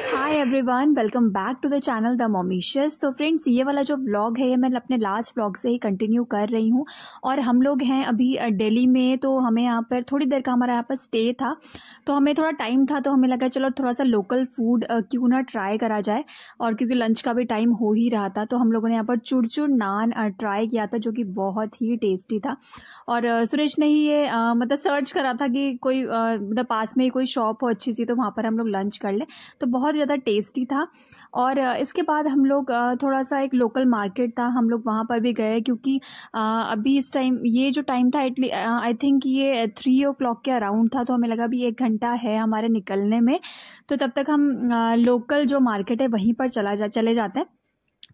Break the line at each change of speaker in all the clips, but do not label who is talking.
Hi everyone, welcome back to the channel the मॉमिशियस। तो friends, ये वाला जो व्लॉग है ये मैं अपने लास्ट व्लॉग से ही कंटिन्यू कर रही हूँ। और हम लोग हैं अभी दिल्ली में, तो हमें यहाँ पर थोड़ी देर का हमारा यहाँ पर स्टे था, तो हमें थोड़ा टाइम था, तो हमें लगा चलो थोड़ा सा लोकल फूड क्यों ना ट्राई करा जाए। और क्योंकि लंच का भी टाइम हो ही रहा था, तो हम लोगों ने यहाँ पर चुरचुर नान ट्राई किया था, जो कि बहुत ही टेस्टी था। और सुरेश ने ही ये मतलब सर्च करा था कि कोई मतलब पास में ही कोई शॉप हो अच्छी सी, तो वहाँ पर हम लोग लंच कर लें। तो बहुत ज़्यादा टेस्टी था। और इसके बाद हम लोग थोड़ा सा एक लोकल मार्केट था, हम लोग वहाँ पर भी गए, क्योंकि अभी इस टाइम ये जो टाइम था आई थिंक ये 3 o'clock के अराउंड था, तो हमें लगा अभी 1 घंटा है हमारे निकलने में, तो तब तक हम लोकल जो मार्केट है वहीं पर चले जाते हैं।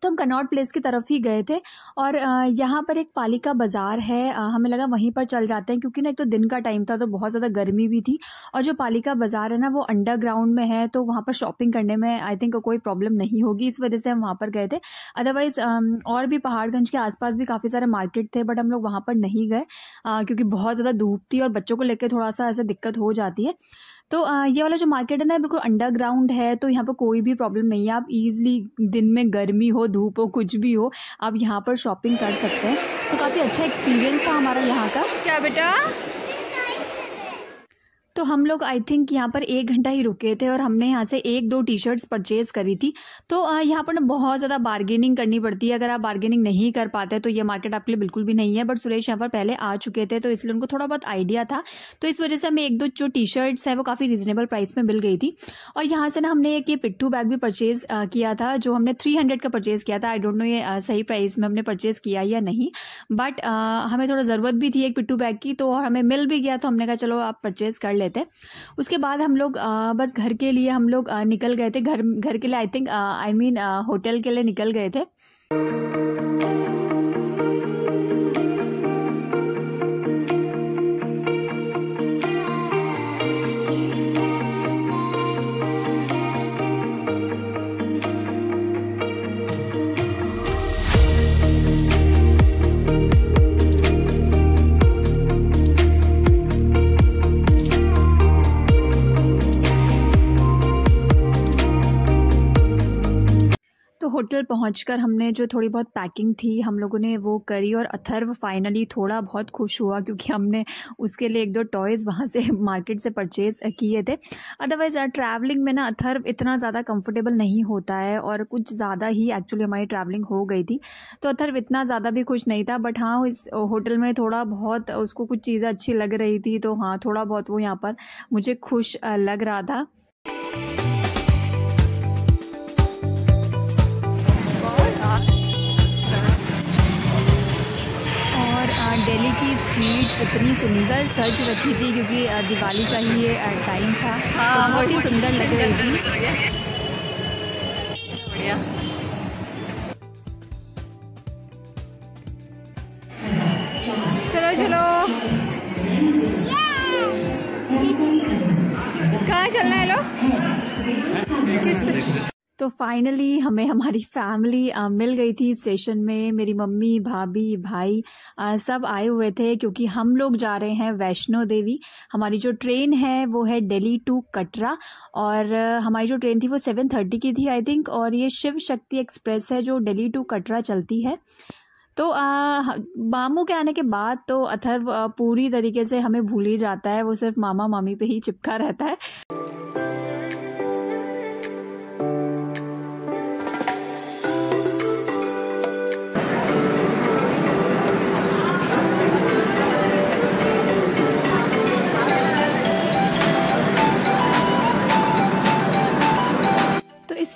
तो हम कनॉट प्लेस की तरफ ही गए थे। और यहाँ पर एक पालिका बाज़ार है, हमें लगा वहीं पर चल जाते हैं, क्योंकि ना एक तो दिन का टाइम था, तो बहुत ज़्यादा गर्मी भी थी। और जो पालिका बाज़ार है ना, वो अंडरग्राउंड में है, तो वहाँ पर शॉपिंग करने में आई थिंक कोई प्रॉब्लम नहीं होगी, इस वजह से हम वहाँ पर गए थे। अदरवाइज़ और भी पहाड़गंज के आसपास भी काफ़ी सारे मार्केट थे, बट हम लोग वहाँ पर नहीं गए क्योंकि बहुत ज़्यादा धूप थी और बच्चों को लेकर थोड़ा सा ऐसे दिक्कत हो जाती है। तो ये वाला जो मार्केट है ना, बिल्कुल अंडरग्राउंड है, तो यहाँ पर कोई भी प्रॉब्लम नहीं है। आप इजीली दिन में गर्मी हो, धूप हो, कुछ भी हो, आप यहाँ पर शॉपिंग कर सकते हैं। तो काफ़ी अच्छा एक्सपीरियंस था हमारा यहाँ का। क्या बेटा? तो हम लोग आई थिंक यहाँ पर 1 घंटा ही रुके थे, और हमने यहाँ से 1-2 टी-शर्ट्स परचेज़ करी थी। तो यहाँ पर ना बहुत ज़्यादा बार्गेनिंग करनी पड़ती है, अगर आप बार्गेनिंग नहीं कर पाते तो ये मार्केट आपके लिए बिल्कुल भी नहीं है। बट सुरेश यहाँ पर पहले आ चुके थे, तो इसलिए उनको थोड़ा बहुत आइडिया था, तो इस वजह से हमें 1-2 जो टी-शर्ट्स है वो काफ़ी रीजनेबल प्राइस में मिल गई थी। और यहाँ से ना हमने एक ये पिट्ठू बैग भी परचेज़ किया था, जो हमने 300 का परचेज़ किया था। आई डोंट नो ये सही प्राइस में हमने परचेज़ किया या नहीं, बट हमें थोड़ा ज़रूरत भी थी एक पिट्ठू बैग की, तो हमें मिल भी गया, तो हमने कहा चलो आप परचेज़ कर लेते हैं। उसके बाद हम लोग बस घर के लिए हम लोग निकल गए थे, घर के लिए आई थिंक होटल के लिए निकल गए थे। तो होटल पहुंचकर हमने जो थोड़ी बहुत पैकिंग थी हम लोगों ने वो करी, और अथर्व फाइनली थोड़ा बहुत खुश हुआ, क्योंकि हमने उसके लिए 1-2 टॉयज़ वहाँ से मार्केट से परचेज़ किए थे। अदरवाइज़ ट्रैवलिंग में ना अथर्व इतना ज़्यादा कंफर्टेबल नहीं होता है, और कुछ ज़्यादा ही एक्चुअली हमारी ट्रैवलिंग हो गई थी, तो अथर्व इतना ज़्यादा भी खुश नहीं था। बट हाँ, इस होटल में थोड़ा बहुत उसको कुछ चीज़ें अच्छी लग रही थी, तो हाँ थोड़ा बहुत वो यहाँ पर मुझे खुश लग रहा था। दिल्ली की स्ट्रीट्स इतनी सुंदर सज रखी थी, क्योंकि दिवाली का ही ये टाइम था, तो बहुत ही सुंदर लग रही थी। चलो चलो, कहाँ चलना है लोग? तो फाइनली हमें हमारी फैमिली मिल गई थी स्टेशन में। मेरी मम्मी, भाभी, भाई सब आए हुए थे, क्योंकि हम लोग जा रहे हैं वैष्णो देवी। हमारी जो ट्रेन है वो है दिल्ली टू कटरा, और हमारी जो ट्रेन थी वो 7:30 की थी आई थिंक, और ये शिव शक्ति एक्सप्रेस है जो दिल्ली टू कटरा चलती है। तो मामू के आने के बाद तो अथर्व पूरी तरीके से हमें भूल ही जाता है, वो सिर्फ मामा मामी पे ही चिपका रहता है।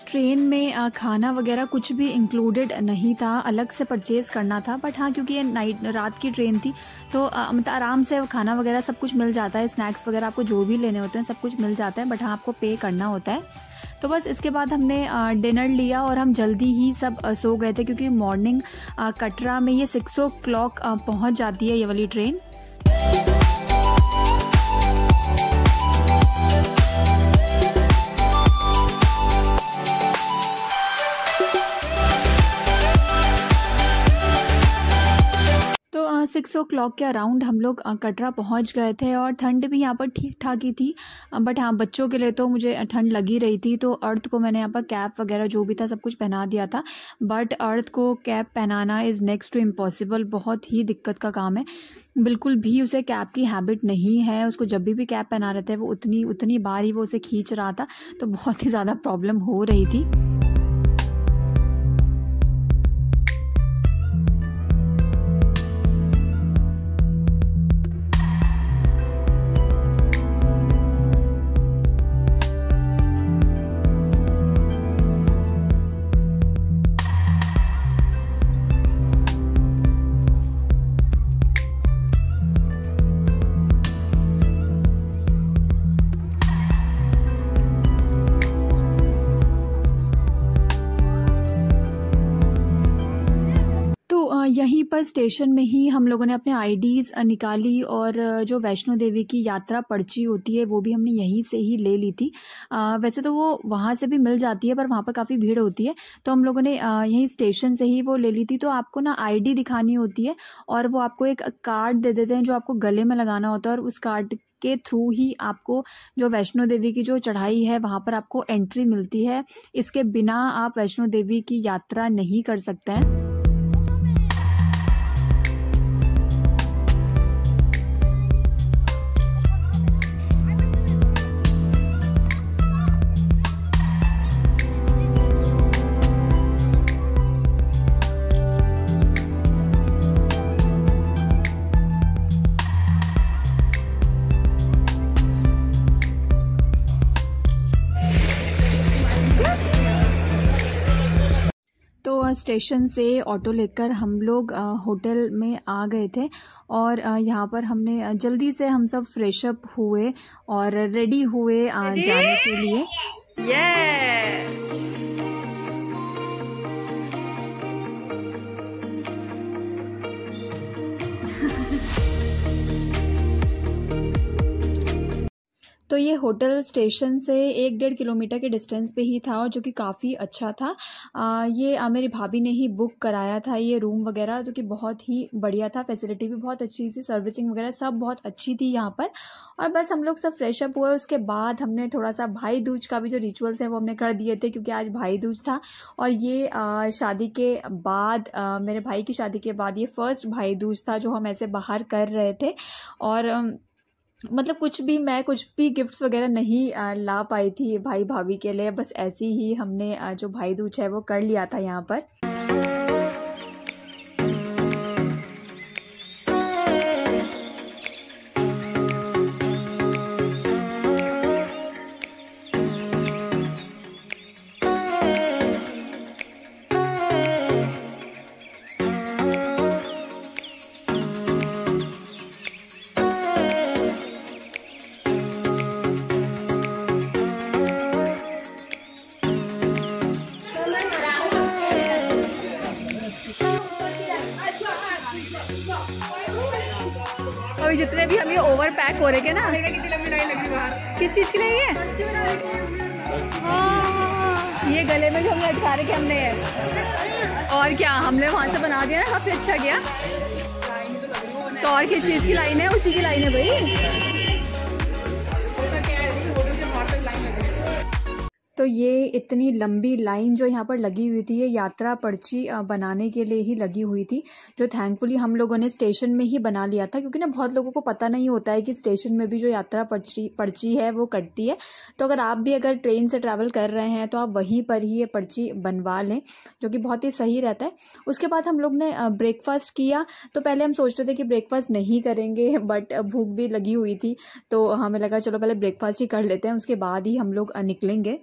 ट्रेन में खाना वगैरह कुछ भी इंक्लूडेड नहीं था, अलग से परचेज़ करना था। बट हाँ, क्योंकि ये रात की ट्रेन थी, तो मतलब आराम से खाना वगैरह सब कुछ मिल जाता है, स्नैक्स वगैरह आपको जो भी लेने होते हैं सब कुछ मिल जाता है, बट हाँ आपको पे करना होता है। तो बस इसके बाद हमने डिनर लिया, और हम जल्दी ही सब सो गए थे, क्योंकि मॉर्निंग कटरा में ये 6 o'clock पहुँच जाती है ये वाली ट्रेन। 6 o'clock के अराउंड हम लोग कटरा पहुंच गए थे और ठंड भी यहाँ पर ठीक ठाक ही थी। बट हाँ, बच्चों के लिए तो मुझे ठंड लगी रही थी, तो अर्थ को मैंने यहाँ पर कैप वगैरह जो भी था सब कुछ पहना दिया था। बट अर्थ को कैप पहनाना इज़ नेक्स्ट टू इम्पॉसिबल, बहुत ही दिक्कत का काम है। बिल्कुल भी उसे कैप की हैबिट नहीं है। उसको जब भी कैप पहना रहे थे वो उतनी बार ही वो उसे खींच रहा था, तो बहुत ही ज़्यादा प्रॉब्लम हो रही थी। यहीं पर स्टेशन में ही हम लोगों ने अपने आईडीज़ निकाली और जो वैष्णो देवी की यात्रा पर्ची होती है वो भी हमने यहीं से ही ले ली थी। वैसे तो वो वहाँ से भी मिल जाती है पर वहाँ पर काफ़ी भीड़ होती है, तो हम लोगों ने यहीं स्टेशन से ही वो ले ली थी। तो आपको ना आईडी दिखानी होती है और वो आपको एक कार्ड दे देते हैं जो आपको गले में लगाना होता है, और उस कार्ड के थ्रू ही आपको जो वैष्णो देवी की जो चढ़ाई है वहाँ पर आपको एंट्री मिलती है। इसके बिना आप वैष्णो देवी की यात्रा नहीं कर सकते हैं। तो स्टेशन से ऑटो लेकर हम लोग होटल में आ गए थे और यहाँ पर हमने जल्दी से हम सब फ्रेशअप हुए और रेडी हुए जाने के लिए। तो ये होटल स्टेशन से 1-1.5 किलोमीटर के डिस्टेंस पे ही था और जो कि काफ़ी अच्छा था। ये मेरी भाभी ने ही बुक कराया था ये रूम वगैरह, जो कि बहुत ही बढ़िया था। फैसिलिटी भी बहुत अच्छी थी, सर्विसिंग वगैरह सब बहुत अच्छी थी यहाँ पर। और बस हम लोग सब फ्रेश अप हुए, उसके बाद हमने थोड़ा सा भाई दूज का भी जो रिचुअल्स है वो हमने कर दिए थे, क्योंकि आज भाई दूज था। और ये शादी के बाद, मेरे भाई की शादी के बाद ये फर्स्ट भाई दूज था जो हम ऐसे बाहर कर रहे थे। और मतलब कुछ भी गिफ्ट्स वगैरह नहीं ला पाई थी भाई भाभी के लिए, बस ऐसे ही हमने जो भाई दूज है वो कर लिया था यहाँ पर। अभी जितने भी हम ये ओवर पैक हो रहे थे ना, कितनी लंबी लाइन लग रही बाहर, किस चीज़ की लाइन है? ये गले में जो हमने अटका रखे हमने, और क्या हमने वहाँ से बना दिया ना, काफ़ी अच्छा किया। तो और किस चीज़ की लाइन है? उसी की लाइन है भाई। तो ये इतनी लंबी लाइन जो यहाँ पर लगी हुई थी, ये यात्रा पर्ची बनाने के लिए ही लगी हुई थी, जो थैंकफुली हम लोगों ने स्टेशन में ही बना लिया था, क्योंकि ना बहुत लोगों को पता नहीं होता है कि स्टेशन में भी जो यात्रा पर्ची है वो कटती है। तो अगर ट्रेन से ट्रैवल कर रहे हैं तो आप वहीं पर ही ये पर्ची बनवा लें, जो कि बहुत ही सही रहता है। उसके बाद हम लोग ने ब्रेकफास्ट किया। तो पहले हम सोच रहे थे कि ब्रेकफास्ट नहीं करेंगे, बट भूख भी लगी हुई थी तो हमें लगा चलो पहले ब्रेकफास्ट ही कर लेते हैं, उसके बाद ही हम लोग निकलेंगे।